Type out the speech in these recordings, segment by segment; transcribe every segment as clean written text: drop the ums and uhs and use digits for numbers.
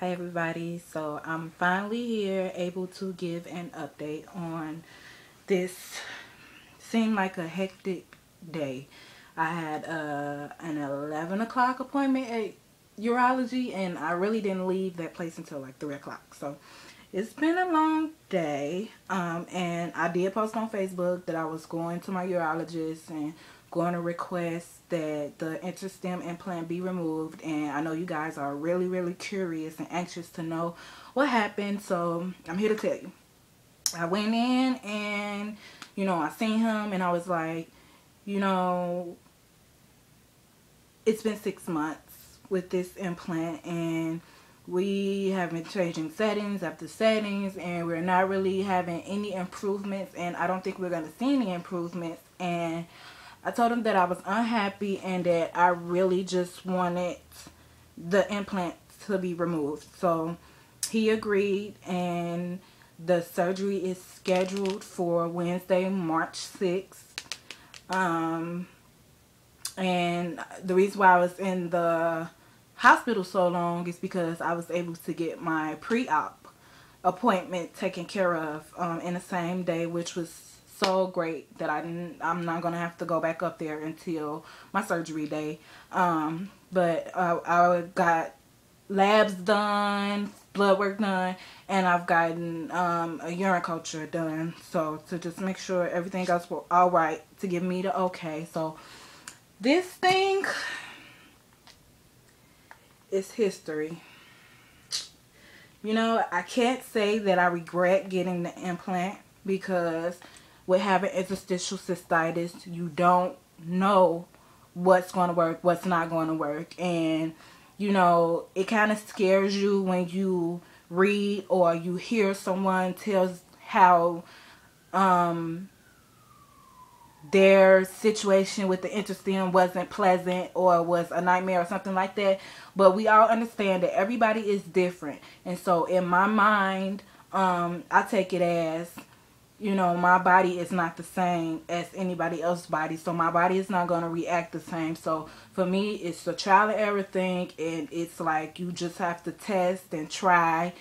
Hi everybody, so I'm finally here able to give an update on this seemed like a hectic day. I had an 11 o'clock appointment at urology and I really didn't leave that place until like 3 o'clock. So it's been a long day, and I did post on Facebook that I was going to my urologist and going to request that the interstem implant be removed. And I know you guys are really curious and anxious to know what happened, so I'm here to tell you. I went in and, I seen him and I was like, it's been 6 months with this implant and we have been changing settings after settings and we're not really having any improvements, and I don't think we're going to see any improvements. And I told him that I was unhappy and that I really just wanted the implant to be removed. So he agreed, and the surgery is scheduled for Wednesday, March 6th. And the reason why I was in the hospital so long is because I was able to get my pre-op appointment taken care of in the same day, which was so great that I'm not gonna have to go back up there until my surgery day. But I got labs done, blood work done, and I've gotten a urine culture done, so to just make sure everything goes all right to give me the okay. So this thing is history. I can't say that I regret getting the implant, because with having interstitial cystitis, you don't know what's going to work, what's not going to work. And, it kind of scares you when you read or you hear someone tells how their situation with the interstem wasn't pleasant or was a nightmare or something like that. But we all understand that everybody is different, and so in my mind, I take it as, my body is not the same as anybody else's body, so my body is not going to react the same. So for me, it's a trial and error thing, and it's like you just have to test and try,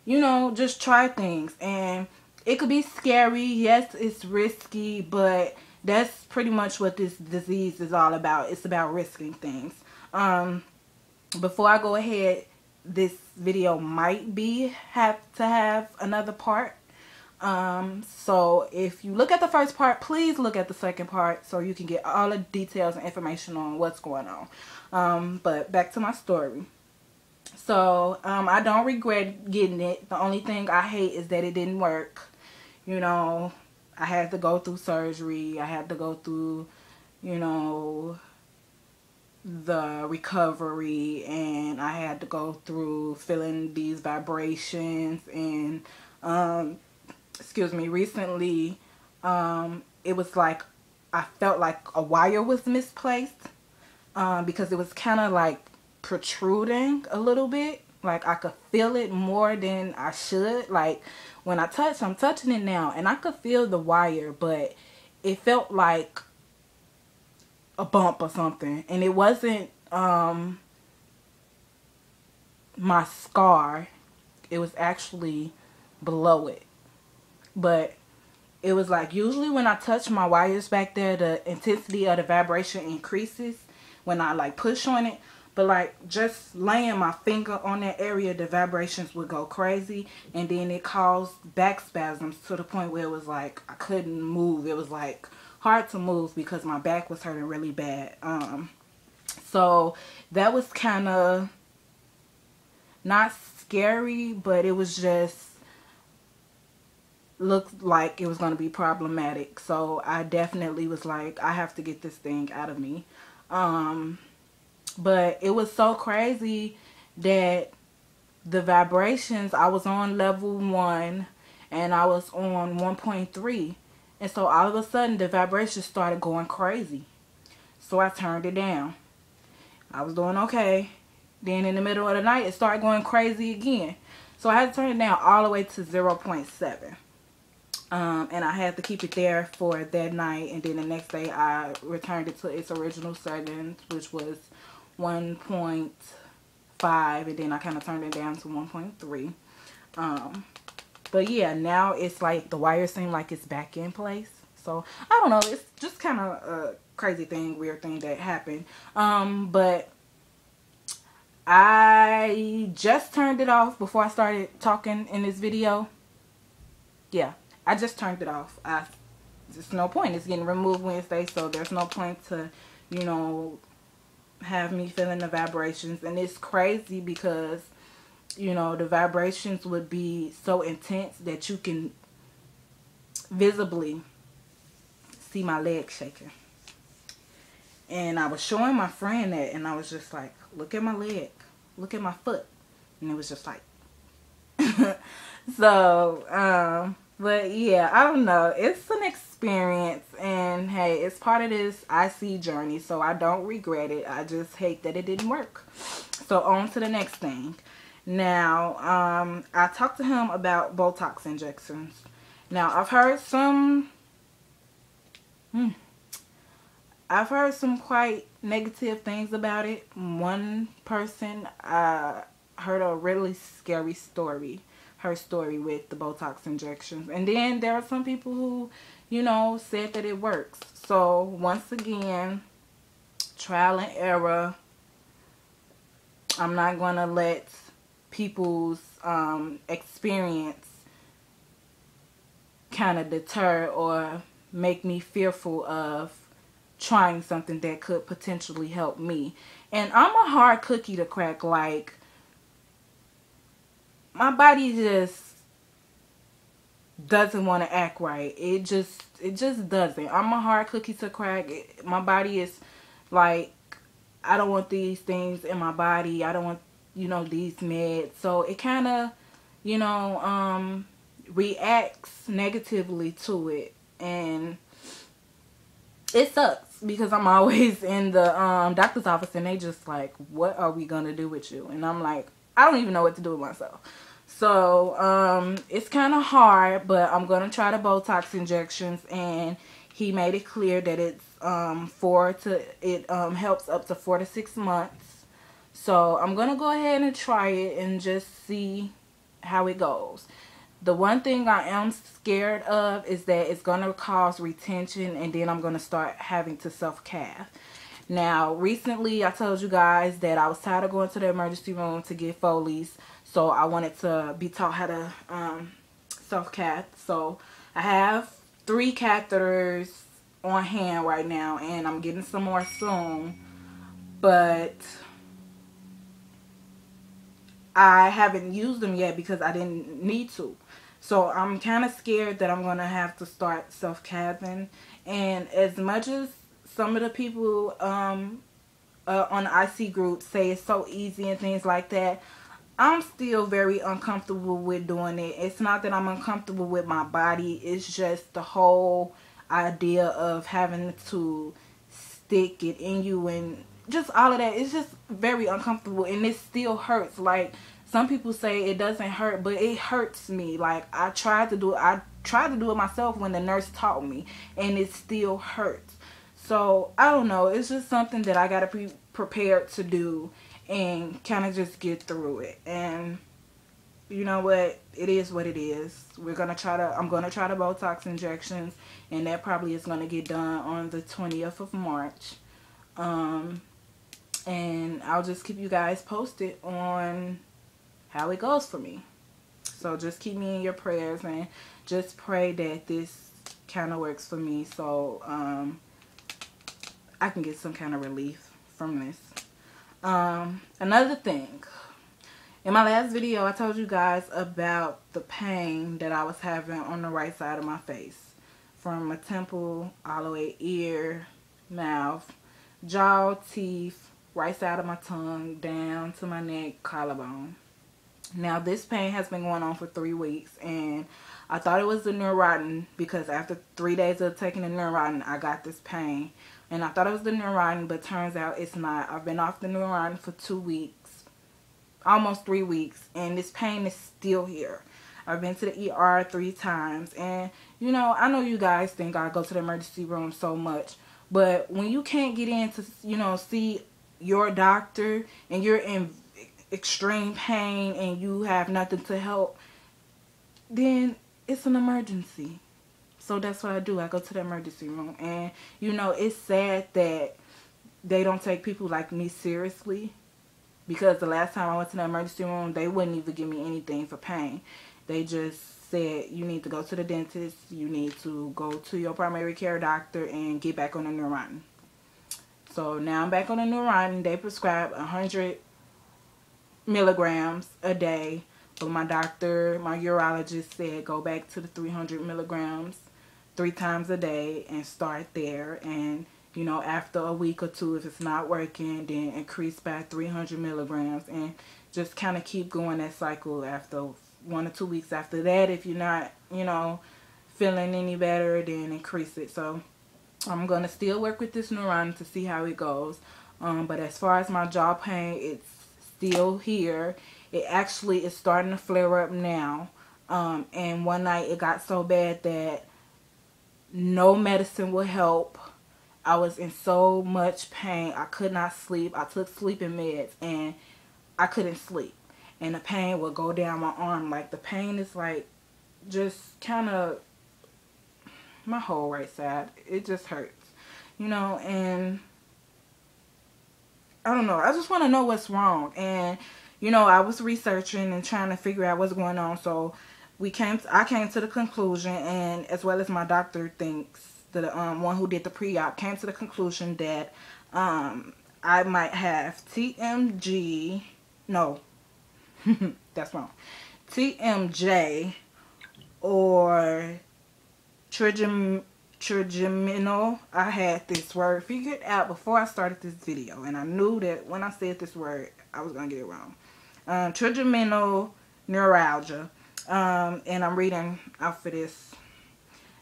just try things. And it could be scary, yes, it's risky, but that's pretty much what this disease is all about. It's about risking things. Before I go ahead, this video might have to have another part. So if you look at the first part, please look at the second part so you can get all the details and information on what's going on. But back to my story. So I don't regret getting it. The only thing I hate is that it didn't work. I had to go through surgery. I had to go through, the recovery, and I had to go through feeling these vibrations. And excuse me, recently it was like I felt like a wire was misplaced, because it was kind of like protruding a little bit. Like I could feel it more than I should. Like when I touch, I'm touching it now and I could feel the wire, but it felt like a bump or something. And it wasn't my scar. It was actually below it. But it was like, usually when I touch my wires back there, the intensity of the vibration increases when I like push on it. But like just laying my finger on that area, the vibrations would go crazy, and then it caused back spasms to the point where it was like I couldn't move. It was like hard to move because my back was hurting really bad. So that was kind of not scary, but it was just looked like it was going to be problematic. So I definitely was like, I have to get this thing out of me. But it was so crazy that the vibrations, I was on level 1 and I was on 1.3. And so all of a sudden the vibrations started going crazy. So I turned it down. I was doing okay. Then in the middle of the night it started going crazy again. So I had to turn it down all the way to 0.7. And I had to keep it there for that night. And then the next day I returned it to its original settings, which was 1.5. 1.5, and then I kind of turned it down to 1.3. But yeah, now it's like the wire seem like it's back in place. So I don't know, it's just kind of a crazy thing, weird thing that happened. But I just turned it off before I started talking in this video. Yeah, I just turned it off. There's no point. It's getting removed Wednesday, so there's no point to, you know, have me feeling the vibrations. And it's crazy because, you know, the vibrations would be so intense that you can visibly see my leg shaking. And I was showing my friend that, and I was just like, look at my leg, look at my foot. And it was just like so but yeah, I don't know, it's an experience, and hey, it's part of this IC journey, so I don't regret it. I just hate that it didn't work. So on to the next thing. Now I talked to him about Botox injections. Now I've heard some quite negative things about it. One person heard a really scary story, her story with the Botox injections. And then there are some people who, you know, said that it works. So once again, trial and error. I'm not going to let people's experience kind of deter or make me fearful of trying something that could potentially help me. And I'm a hard cookie to crack. Like, my body just doesn't want to act right. It just doesn't. I'm a hard cookie to crack. My body is like, I don't want these things in my body. I don't want, you know, these meds. So it kind of, you know, reacts negatively to it. And it sucks because I'm always in the doctor's office, and they just like, what are we going to do with you? And I'm like, I don't even know what to do with myself. So it's kind of hard, but I'm going to try the Botox injections, and he made it clear that it's helps up to 4 to 6 months. So I'm going to go ahead and try it and just see how it goes. The one thing I am scared of is that it's going to cause retention, and then I'm going to start having to self-calf. Now, recently I told you guys that I was tired of going to the emergency room to get Foley's, so I wanted to be taught how to self-calf. So I have 3 catheters on hand right now, and I'm getting some more soon, but I haven't used them yet because I didn't need to. So I'm kind of scared that I'm going to have to start self-calving. And as much as some of the people on the IC group say it's so easy and things like that, I'm still very uncomfortable with doing it. It's not that I'm uncomfortable with my body. It's just the whole idea of having to stick it in you and just all of that. It's just very uncomfortable, and it still hurts. Like, some people say it doesn't hurt, but it hurts me. Like, I tried to do it myself when the nurse taught me, and it still hurts. So I don't know, it's just something that I gotta be prepared to do and kind of just get through it. And you know what, it is what it is. I'm gonna try the Botox injections, and that probably is gonna get done on the 20th of March. And I'll just keep you guys posted on how it goes for me. So just keep me in your prayers, and just pray that this kind of works for me, so I can get some kind of relief from this. Another thing, in my last video I told you guys about the pain that I was having on the right side of my face, from my temple all the way ear, mouth, jaw, teeth, right side of my tongue, down to my neck, collarbone. Now, this pain has been going on for 3 weeks, and I thought it was the Neurontin because after 3 days of taking the Neurontin, I got this pain. And I thought it was the Neurontin, but turns out it's not. I've been off the Neurontin for 2 weeks, almost 3 weeks, and this pain is still here. I've been to the ER 3 times, and you know, I know you guys think I go to the emergency room so much, but when you can't get in to, you know, see your doctor, and you're extreme pain and you have nothing to help, then it's an emergency. So that's what I do. I go to the emergency room. And, you know, it's sad that they don't take people like me seriously. Because the last time I went to the emergency room, they wouldn't even give me anything for pain. They just said, you need to go to the dentist. You need to go to your primary care doctor and get back on the Neurontin. So now I'm back on the Neurontin. They prescribe 100 milligrams a day. But my doctor, my urologist said go back to the 300 milligrams 3 times a day and start there. And, you know, after a week or two, if it's not working, then increase by 300 milligrams and just kind of keep going that cycle after 1 or 2 weeks after that. If you're not, you know, feeling any better, then increase it. So I'm going to still work with this Neurontin to see how it goes. But as far as my jaw pain, it's still here. It actually is starting to flare up now. And one night it got so bad that no medicine will help. I was in so much pain. I could not sleep. I took sleeping meds and I couldn't sleep. And the pain would go down my arm. Like the pain is like just kind of my whole right side. It just hurts. You know, and I don't know. I just want to know what's wrong. And, you know, I was researching and trying to figure out what's going on. So I came to the conclusion, and as well as my doctor thinks, the one who did the pre-op came to the conclusion that I might have TMG. No, that's wrong. TMJ or trigeminal. I had this word figured out before I started this video, and I knew that when I said this word, I was gonna get it wrong. Trigeminal neuralgia. And I'm reading out for this.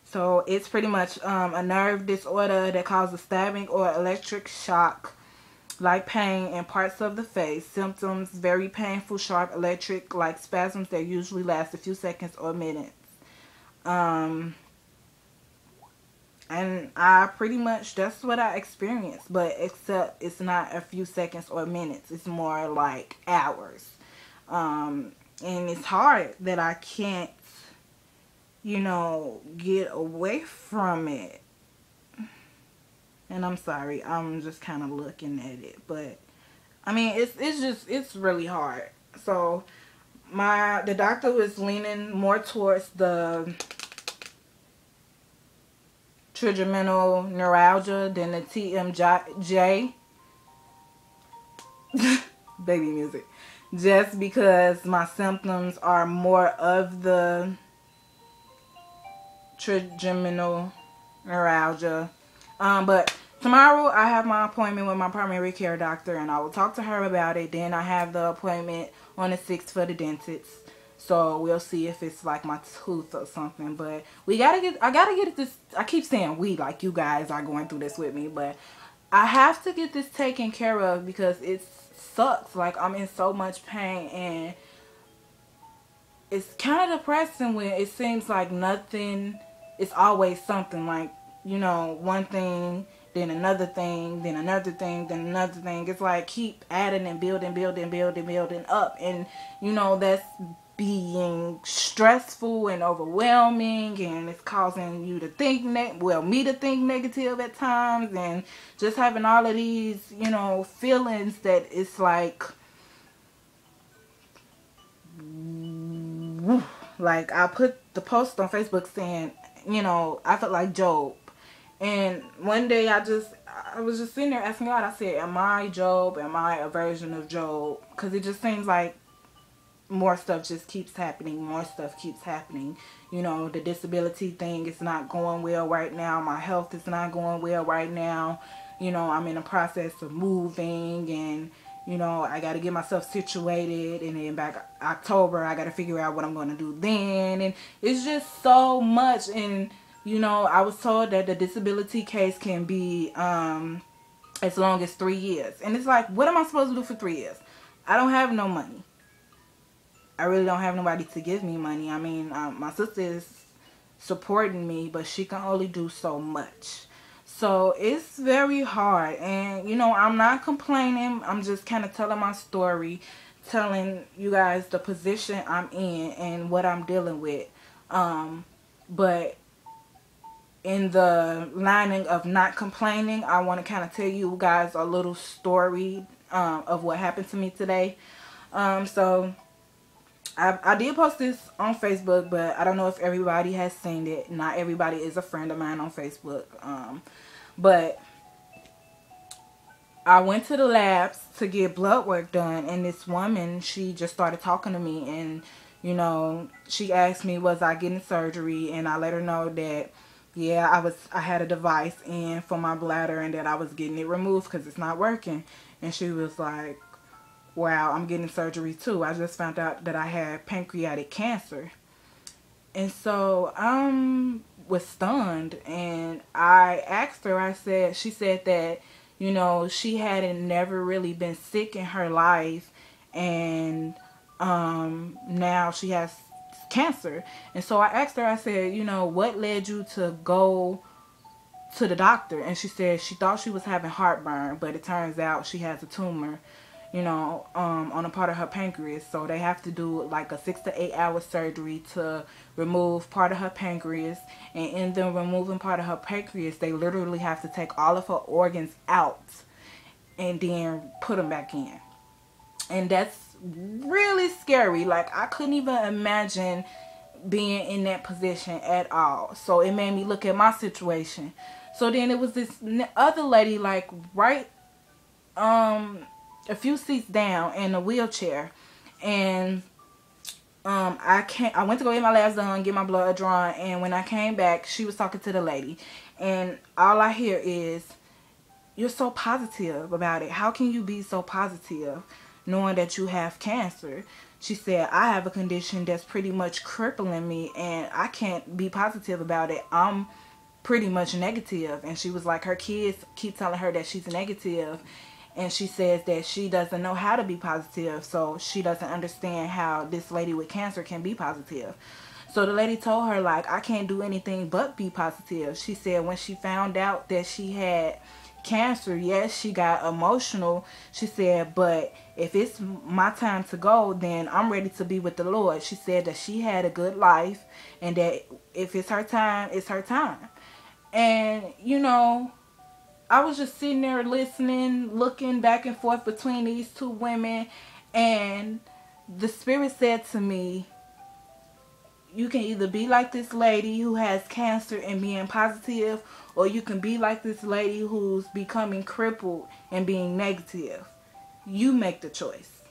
So it's pretty much a nerve disorder that causes stabbing or electric shock like pain in parts of the face. Symptoms: very painful, sharp, electric like spasms that usually last a few seconds or minutes. And I pretty much, that's what I experienced, but except it's not a few seconds or minutes. It's more like hours. And it's hard that I can't, you know, get away from it. And I'm sorry, I'm just kind of looking at it. But, I mean, it's really hard. So, the doctor was leaning more towards the trigeminal neuralgia than the TMJ. Baby music. Just because my symptoms are more of the trigeminal neuralgia. But tomorrow I have my appointment with my primary care doctor, and I will talk to her about it. Then I have the appointment on the 6th for the dentist. So we'll see if it's like my tooth or something. But I gotta get this. I keep saying we, like you guys are going through this with me, but I have to get this taken care of because it sucks. Like, I'm in so much pain, and it's kind of depressing when it seems like nothing, it's always something. Like, you know, one thing, then another thing, then another thing, then another thing. It's like keep adding and building up. And, you know, that's being stressful and overwhelming, and it's causing you to think me to think negative at times, and just having all of these, you know, feelings that it's like I put the post on Facebook saying, you know, I felt like Job. And one day I was just sitting there asking God, I said, am I Job? Am I a version of Job? Because it just seems like more stuff just keeps happening. More stuff keeps happening. You know, the disability thing is not going well right now. My health is not going well right now. You know, I'm in the process of moving, and, you know, I got to get myself situated. And then back October, I got to figure out what I'm going to do then. And it's just so much. And, you know, I was told that the disability case can be as long as 3 years. And it's like, what am I supposed to do for 3 years? I don't have no money. I really don't have nobody to give me money. I mean, my sister is supporting me, but she can only do so much. So it's very hard. And, you know, I'm not complaining. I'm just kind of telling my story telling you guys the position I'm in and what I'm dealing with. But in the lining of not complaining, I want to kind of tell you guys a little story of what happened to me today. So I did post this on Facebook, but I don't know if everybody has seen it. Not everybody is a friend of mine on Facebook. But I went to the labs to get blood work done, and this woman, she just started talking to me, and you know, she asked me, was I getting surgery? And I let her know that yeah, I had a device in for my bladder and that I was getting it removed because it's not working. And she was like, wow, I'm getting surgery too. I just found out that I had pancreatic cancer. And so I was stunned, and I asked her, she said that, you know, she hadn't never really been sick in her life, and now she has cancer. And so I asked her, I said, you know, what led you to go to the doctor? And she said she thought she was having heartburn, but it turns out she has a tumor, you know, on a part of her pancreas. So they have to do like a 6 to 8 hour surgery to remove part of her pancreas. And in them removing part of her pancreas, they literally have to take all of her organs out and then put them back in. And that's really scary. Like, I couldn't even imagine being in that position at all. So it made me look at my situation. So then it was this other lady, like right a few seats down in a wheelchair, and I went to go get my labs done, get my blood drawn, and when I came back, she was talking to the lady, and all I hear is, you're so positive about it. How can you be so positive knowing that you have cancer? She said, I have a condition that's pretty much crippling me, and I can't be positive about it. I'm pretty much negative. And she was like, her kids keep telling her that she's negative, and she says that she doesn't know how to be positive, so she doesn't understand how this lady with cancer can be positive. So the lady told her, like, I can't do anything but be positive. She said when she found out that she had cancer, yes, she got emotional. She said, but if it's my time to go, then I'm ready to be with the Lord. She said that she had a good life, and that if it's her time, it's her time. And, you know, I was just sitting there listening, looking back and forth between these two women, and the Spirit said to me, you can either be like this lady who has cancer and being positive, or you can be like this lady who's becoming crippled and being negative. You make the choice.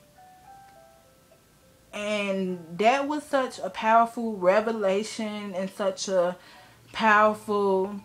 And that was such a powerful revelation and such a powerful